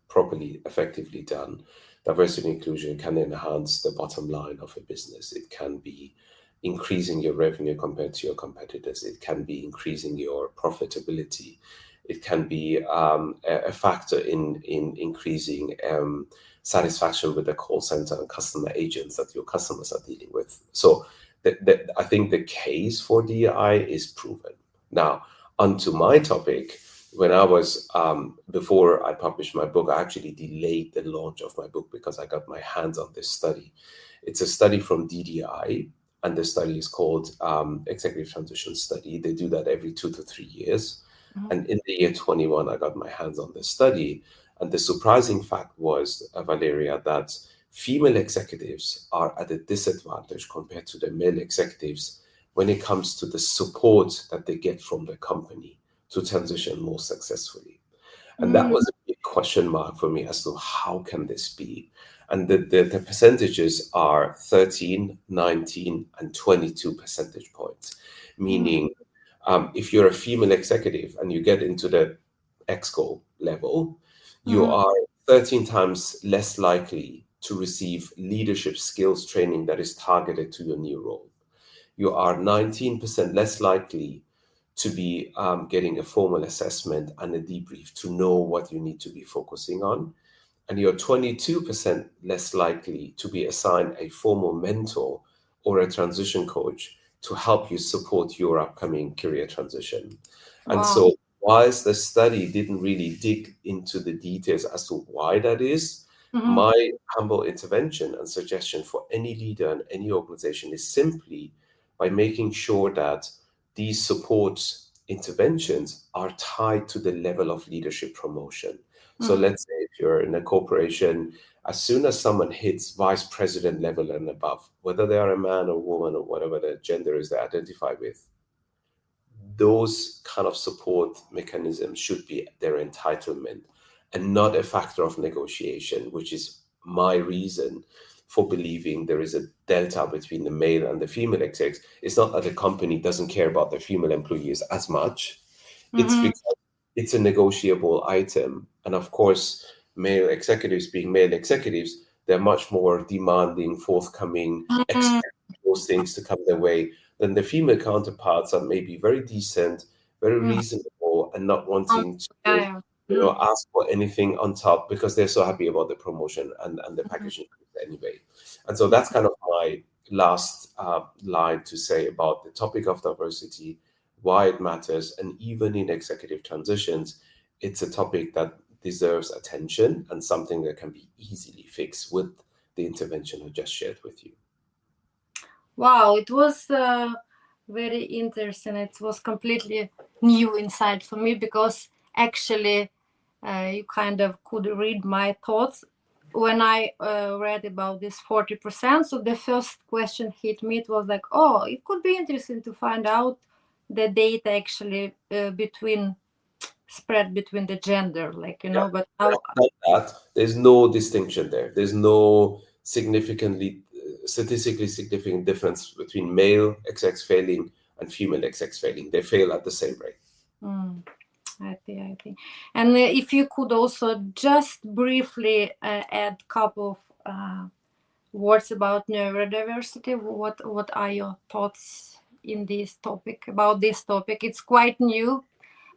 properly, effectively done, diversity and inclusion can enhance the bottom line of a business. It can be increasing your revenue compared to your competitors. It can be increasing your profitability. It can be a factor in increasing satisfaction with the call center and customer agents that your customers are dealing with. So I think the case for DEI is proven. Now, onto my topic. When I was, before I published my book, I actually delayed the launch of my book because I got my hands on this study. It's a study from DDI, and the study is called Executive Transition Study. They do that every 2 to 3 years. Mhm. And in the year 21, I got my hands on this study. And the surprising fact was, Valeria, that female executives are at a disadvantage compared to the male executives when it comes to the support that they get from the company to transition more successfully. And that Mm, was a big question mark for me as to how can this be? And the percentages are 13, 19, and 22 percentage points, mm, meaning if you're a female executive and you get into the EXCO level, you mm, are 13 times less likely to receive leadership skills training that is targeted to your new role. You are 19% less likely to be getting a formal assessment and a debrief to know what you need to be focusing on. And you're 22% less likely to be assigned a formal mentor or a transition coach to help you support your upcoming career transition. And wow. so, whilst the study didn't really dig into the details as to why that is, Mhm, my humble intervention and suggestion for any leader and any organization is simply by making sure that these support interventions are tied to the level of leadership promotion. So mhm, let's say if you're in a corporation, as soon as someone hits vice president level and above, whether they are a man or woman or whatever the gender is they identify with, those kind of support mechanisms should be their entitlement and not a factor of negotiation, which is my reason for believing there is a delta between the male and the female execs. It's not that the company doesn't care about the female employees as much. It's mhm, because it's a negotiable item. And of course, male executives being male executives, they're much more demanding, forthcoming, mhm. expect those things to come their way than the female counterparts are maybe very decent, very Mhm. reasonable, and not wanting to, Yeah, yeah. Mhm, ask for anything on top because they're so happy about the promotion and the mhm, packaging anyway. And so that's kind of my last line to say about the topic of diversity, why it matters, and even in executive transitions, it's a topic that deserves attention and something that can be easily fixed with the intervention I just shared with you. wow, it was very interesting. It was completely new insight for me because actually you kind of could read my thoughts when I read about this 40%. So the first question hit me. It was like, oh, it could be interesting to find out the data actually between spread between the gender, like Yeah, But when now, I've done that, there's no distinction there. There's no statistically significant difference between male execs failing and female execs failing. They fail at the same rate. mm, I think, and if you could also just briefly add couple of words about neurodiversity. What are your thoughts in this topic about this topic? It's quite new,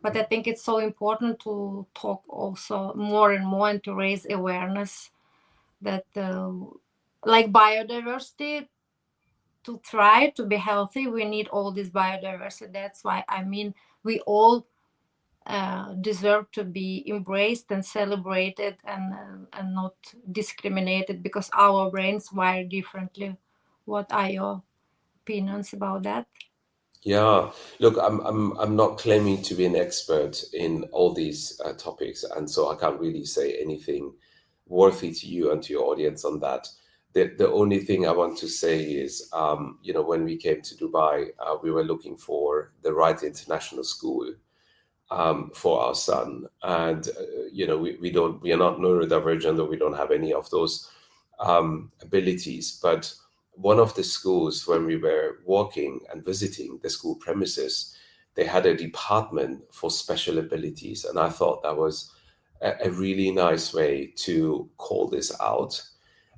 but I think it's so important to talk also more and more and to raise awareness that like biodiversity, to try to be healthy, we need all this biodiversity. That's why I mean we all deserve to be embraced and celebrated, and not discriminated because our brains wire differently. What are your opinions about that? Yeah, look, I'm not claiming to be an expert in all these topics, and so I can't really say anything worthy to you and to your audience on that. The only thing I want to say is, when we came to Dubai, we were looking for the right international school for our son, and we are not neurodivergent, or we don't have any of those abilities. But one of the schools, when we were walking and visiting the school premises, they had a department for special abilities, and I thought that was a really nice way to call this out,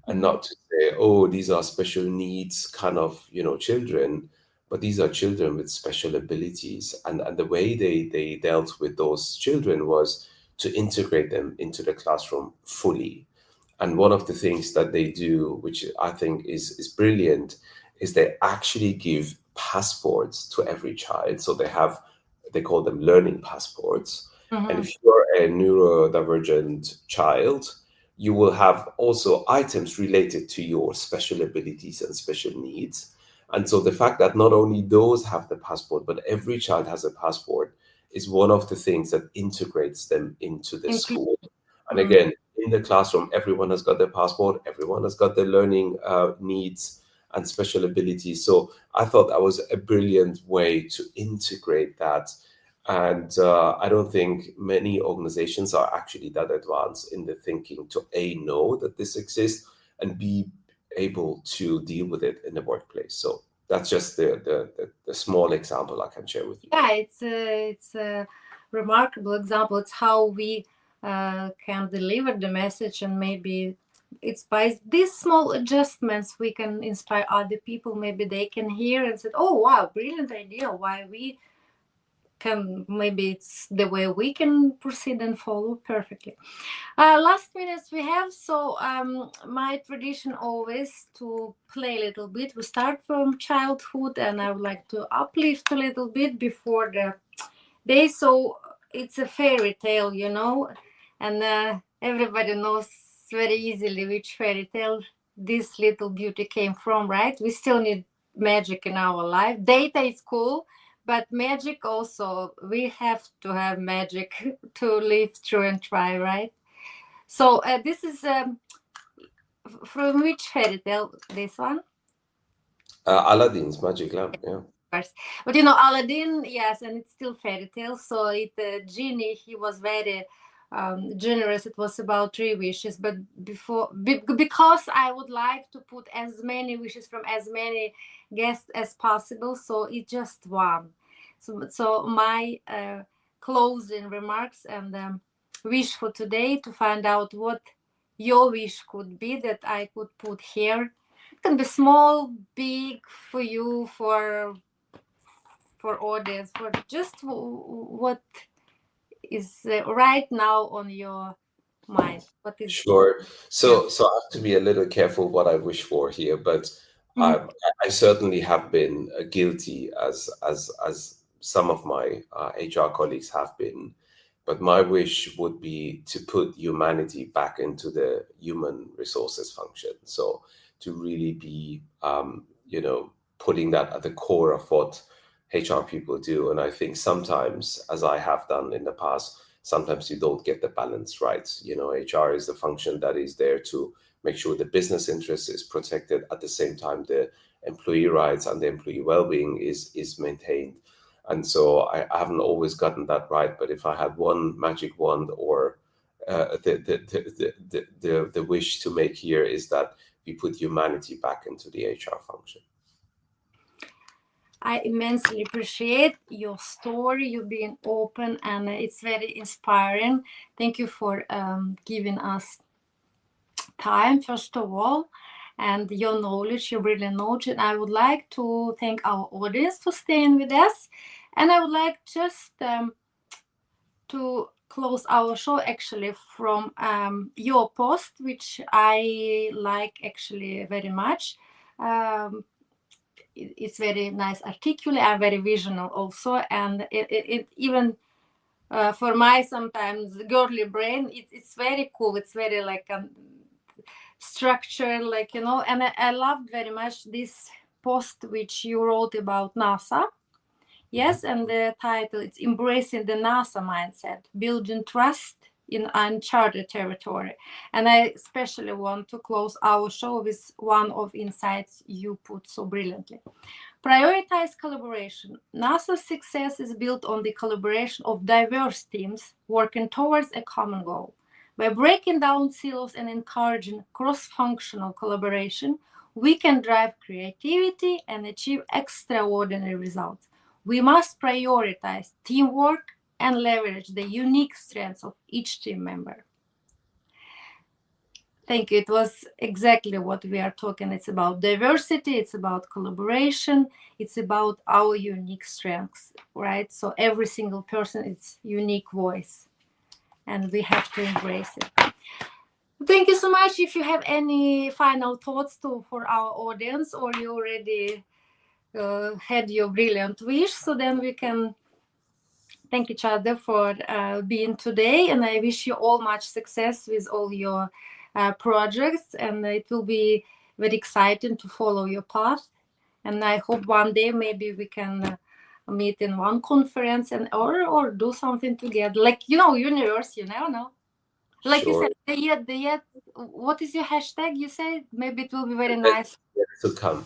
and Mhm. not to say, oh, these are special needs kind of, children, but these are children with special abilities. And the way they dealt with those children was to integrate them into the classroom fully. And one of the things that they do, which I think is brilliant, is they actually give passports to every child. So they call them learning passports. And Mhm. if you're a neurodivergent child, you will have also items related to your special abilities and special needs. And so the fact that not only those have the passport, but every child has a passport, is one of the things that integrates them into the Include. school. And Mm. again, in the classroom, everyone has got their passport, everyone has got their learning needs and special abilities. So I thought that was a brilliant way to integrate that. And I don't think many organizations are actually that advanced in the thinking to A, know that this exists, and B, able to deal with it in the workplace. So that's just the small example I can share with you. Yeah, it's a remarkable example. It's how we can deliver the message, and maybe it's by these small adjustments we can inspire other people. Maybe they can hear and say, "Oh, wow, brilliant idea! Why we can? Maybe it's the way we can proceed and follow perfectly." Last minutes we have, so my tradition always to play a little bit. We start from childhood, and I would like to uplift a little bit before the day. So it's a fairy tale, and everybody knows very easily which fairy tale this little beauty came from, right? We still need magic in our life. Data is cool, but magic also, we have to have magic to live through and try, right? So this is from which fairy tale? This one, Aladdin's magic lamp, yeah. course. But Aladdin, yes, and it's still fairy tale. So genie, he was very generous. It was about three wishes, but because I would like to put as many wishes from as many guests as possible, so it's just one. So my closing remarks and wish for today, to find out what your wish could be that I could put here. It can be small, big, for you, for audience, for just what is right now on your mind. What is? Sure. Yeah. So I have to be a little careful what I wish for here, but Mhm. I, I certainly have been guilty, as some of my HR colleagues have been. But my wish would be to put humanity back into the human resources function. So to really be, putting that at the core of what HR people do. And I think sometimes, as I have done in the past, sometimes you don't get the balance right. HR is the function that is there to make sure the business interest is protected. At the same time, the employee rights and the employee well-being is maintained. And so I haven't always gotten that right. But if I had one magic wand, or the wish to make here, is that we put humanity back into the HR function. I immensely appreciate your story, you being open, and it's very inspiring. Thank you for giving us time, first of all, and your knowledge, your brilliant knowledge. And I would like to thank our audience for staying with us. And I would like just to close our show actually from your post, which I like actually very much. Um, it's very nice, articulate, and very visual also, and it even for my sometimes girly brain, it's very cool. It's very like structured, like, you know. And I loved very much this post which you wrote about NASA. Yes, and the title, it's Embracing the NASA Mindset, Building Trust in Uncharted Territory. And I especially want to close our show with one of insights you put so brilliantly. Prioritize collaboration. NASA's success is built on the collaboration of diverse teams working towards a common goal. By breaking down silos and encouraging cross-functional collaboration, we can drive creativity and achieve extraordinary results. We must prioritize teamwork and leverage the unique strengths of each team member. Thank you. It was exactly what we are talking. It's about diversity, it's about collaboration, it's about our unique strengths, right? So every single person is unique voice, and we have to embrace it. Thank you so much. If you have any final thoughts for our audience, or you already had your brilliant wish, so then we can thank each other for being today. And I wish you all much success with all your projects, and it will be very exciting to follow your path. And I hope one day maybe we can meet in one conference and or do something together, like, you know, universe, you never know. Like you Sure. said, the yet, what is your hashtag? You said maybe it will be very nice. Yet to come.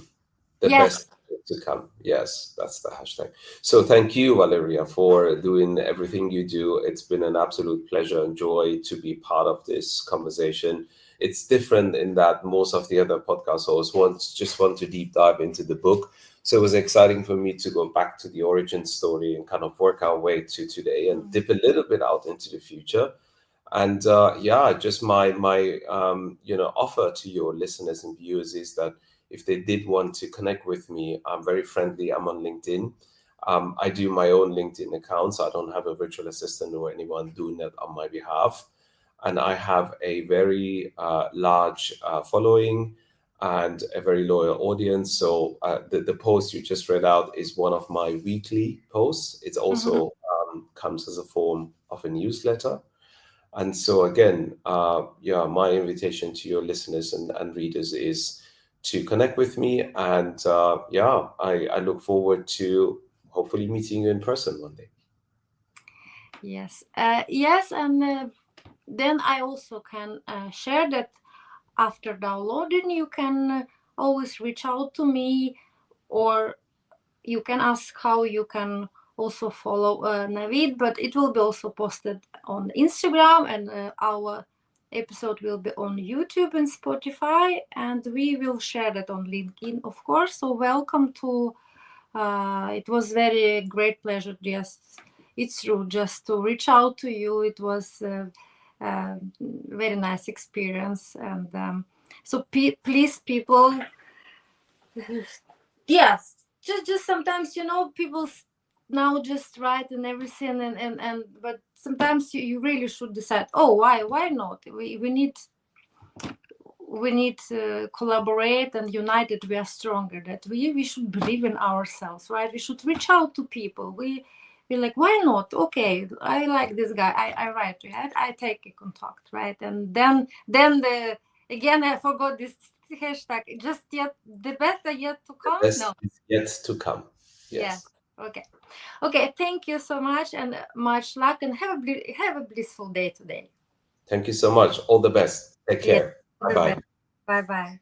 The Yes. best to come. Yes, that's the hashtag. So thank you, Valeria, for doing everything you do. It's been an absolute pleasure and joy to be part of this conversation. It's different in that most of the other podcast hosts just want to deep dive into the book. So it was exciting for me to go back to the origin story and kind of work our way to today and dip a little bit out into the future. And just my offer to your listeners and viewers is that if they did want to connect with me, I'm very friendly. I'm on LinkedIn. I do my own LinkedIn account, so I don't have a virtual assistant or anyone doing that on my behalf. And I have a very large following and a very loyal audience. So the post you just read out is one of my weekly posts. It also comes as a form of a newsletter. And so again, my invitation to your listeners and readers is to connect with me. And I look forward to hopefully meeting you in person one day. Yes. Yes, and then I also can share that after downloading, you can always reach out to me, or you can ask how you can also follow Navid, but it will be also posted on Instagram, and our episode will be on YouTube and Spotify, and we will share that on LinkedIn, of course. So welcome to, it was very great pleasure, it's true, just to reach out to you. It was very nice experience. And so please, people, yes, just sometimes, you know, people now just write and everything, and but sometimes you really should decide, oh, why not, we need to collaborate, and united we are stronger, that we should believe in ourselves, right? We should reach out to people. We're like, why not? Okay, I like this guy, I write to him, I take a contact, right? And then the again, I forgot this hashtag, just yet the better yet to come. Best No. is yet to come. Yes. Yes. Okay, thank you so much, and much luck, and have a blissful day today. Thank you so much. All the best. Take Yes, care. all Bye the bye. best. Bye bye.